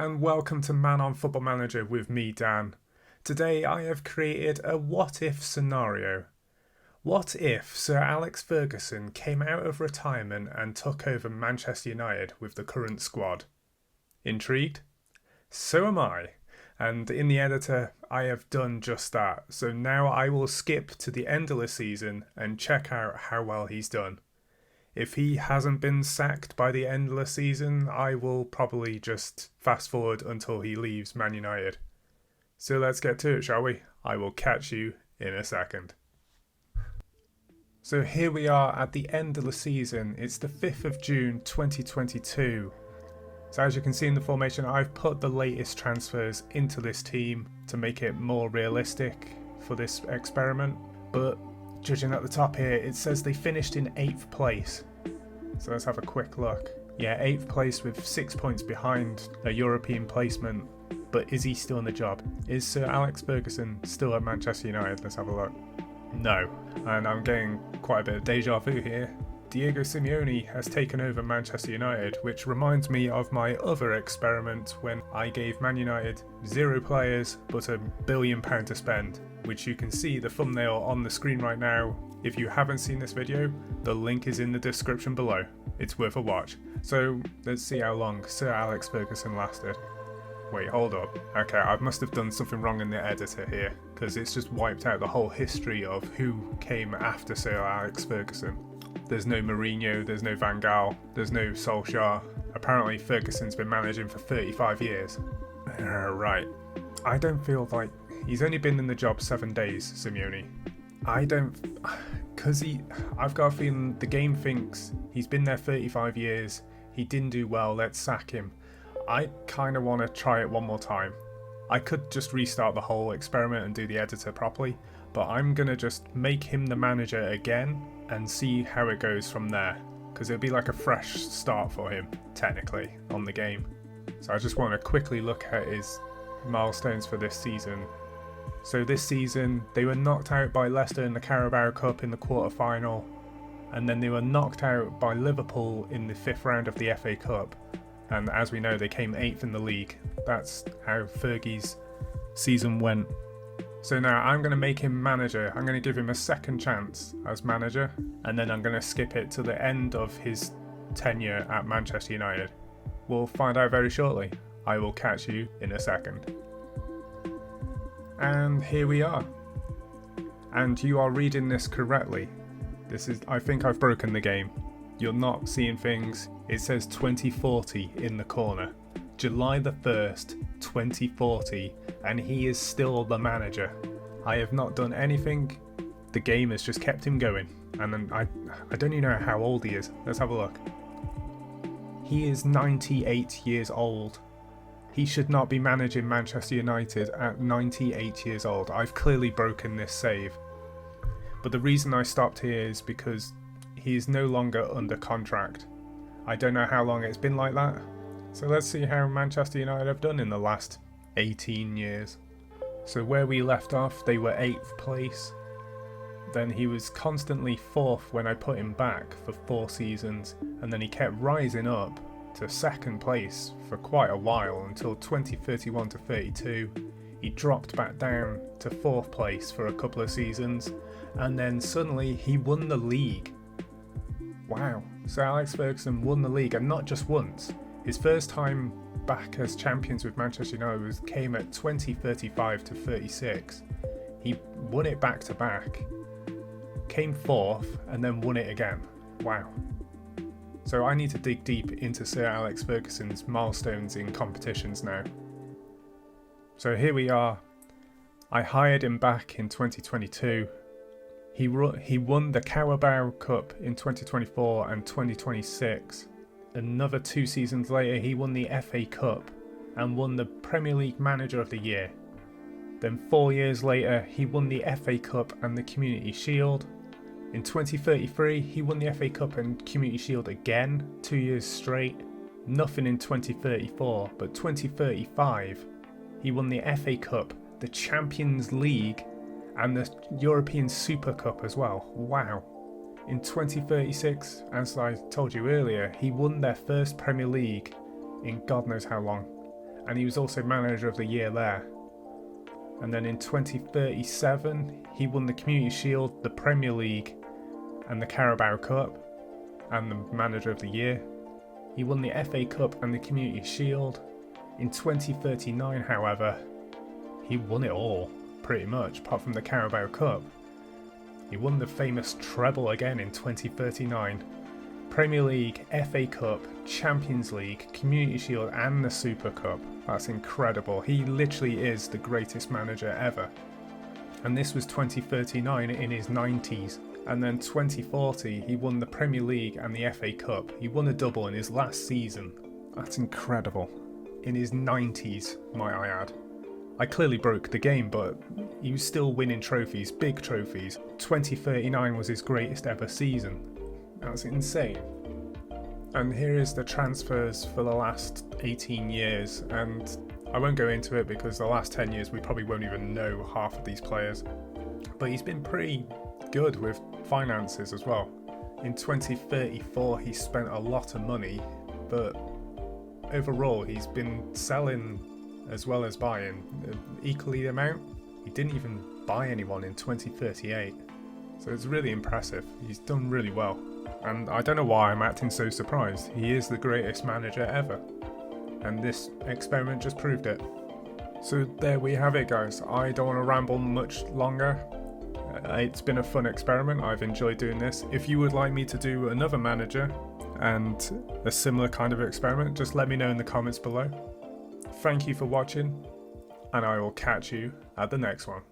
and welcome to Man on Football Manager with me, Dan. Today I have created a what-if scenario. What if Sir Alex Ferguson came out of retirement and took over Manchester United with the current squad? Intrigued? So am I. And in the editor, I have done just that. So now I will skip to the end of the season and check out how well he's done. If he hasn't been sacked by the end of the season, I will probably just fast forward until he leaves Man United. So let's get to it, shall we? I will catch you in a second. So here we are at the end of the season. It's the 5th of June 2022. So as you can see in the formation, I've put the latest transfers into this team to make it more realistic for this experiment. But judging at the top here, it says they finished in 8th place. So let's have a quick look. Yeah, 8th place with 6 points behind a European placement. But is he still in the job? Is Sir Alex Ferguson still at Manchester United? Let's have a look. No. And I'm getting quite a bit of deja vu here. Diego Simeone has taken over Manchester United, which reminds me of my other experiment when I gave Man United 0 players but £1 billion to spend, which you can see the thumbnail on the screen right now. If you haven't seen this video, the link is in the description below. It's worth a watch. So let's see how long Sir Alex Ferguson lasted. Wait, hold up. Okay, I must have done something wrong in the editor here, because it's just wiped out the whole history of who came after Sir Alex Ferguson. There's no Mourinho, there's no Van Gaal, there's no Solskjaer. Apparently Ferguson's been managing for 35 years. Right. I don't feel like... He's only been in the job 7 days, Simeone. I've got a feeling the game thinks he's been there 35 years, he didn't do well, let's sack him. I kind of want to try it one more time. I could just restart the whole experiment and do the editor properly, but I'm going to just make him the manager again and see how it goes from there, because it'll be like a fresh start for him, technically, on the game. So I just want to quickly look at his milestones for this season. So this season, they were knocked out by Leicester in the Carabao Cup in the quarter-final, and then they were knocked out by Liverpool in the 5th round of the FA Cup. And as we know, they came 8th in the league. That's how Fergie's season went. So now I'm going to make him manager. I'm going to give him a second chance as manager, and then I'm going to skip it to the end of his tenure at Manchester United. We'll find out very shortly. I will catch you in a second. And here we are. And you are reading this correctly. I think I've broken the game. You're not seeing things. It says 2040 in the corner. July the 1st, 2040, and he is still the manager. I have not done anything. The game has just kept him going. And then I don't even know how old he is. Let's have a look. He is 98 years old. He should not be managing Manchester United at 98 years old. I've clearly broken this save. But the reason I stopped here is because he is no longer under contract. I don't know how long it's been like that. So let's see how Manchester United have done in the last 18 years. So where we left off, they were 8th place. Then he was constantly 4th when I put him back for 4 seasons. And then he kept rising up to 2nd place for quite a while until 2031 to 32. He dropped back down to 4th place for a couple of seasons. And then suddenly he won the league. Wow, Sir Alex Ferguson won the league, and not just once. His first time back as champions with Manchester United came at 2035 to 36. He won it back to back, came 4th, and then won it again. Wow. So I need to dig deep into Sir Alex Ferguson's milestones in competitions now. So here we are. I hired him back in 2022. He won the Carabao Cup in 2024 and 2026. Another 2 seasons later, he won the FA Cup and won the Premier League Manager of the Year. Then 4 years later, he won the FA Cup and the Community Shield. In 2033, he won the FA Cup and Community Shield again, 2 years straight. Nothing in 2034, but 2035, he won the FA Cup, the Champions League, and the European Super Cup as well. Wow. In 2036, as I told you earlier, he won their first Premier League in God knows how long. and he was also Manager of the Year there. And then in 2037, he won the Community Shield, the Premier League, and the Carabao Cup, and the Manager of the Year. He won the FA Cup and the Community Shield. In 2039, however, he won it all, pretty much, apart from the Carabao Cup. He won the famous treble again in 2039. Premier League, FA Cup, Champions League, Community Shield and the Super Cup. That's incredible. He literally is the greatest manager ever. And this was 2039 in his 90s. And then 2040 he won the Premier League and the FA Cup. He won a double in his last season. That's incredible. In his 90s, might I add. I clearly broke the game, but he was still winning trophies, big trophies. 2039 was his greatest ever season. That's insane. And here is the transfers for the last 18 years, and I won't go into it because the last 10 years we probably won't even know half of these players. But he's been pretty good with finances as well. In 2034 he spent a lot of money, but overall he's been selling as well as buying equally the amount. He didn't even buy anyone in 2038. So it's really impressive. He's done really well. And I don't know why I'm acting so surprised. He is the greatest manager ever. And this experiment just proved it. So there we have it, guys. I don't want to ramble much longer. It's been a fun experiment. I've enjoyed doing this. If you would like me to do another manager and a similar kind of experiment, just let me know in the comments below. Thank you for watching, and I will catch you at the next one.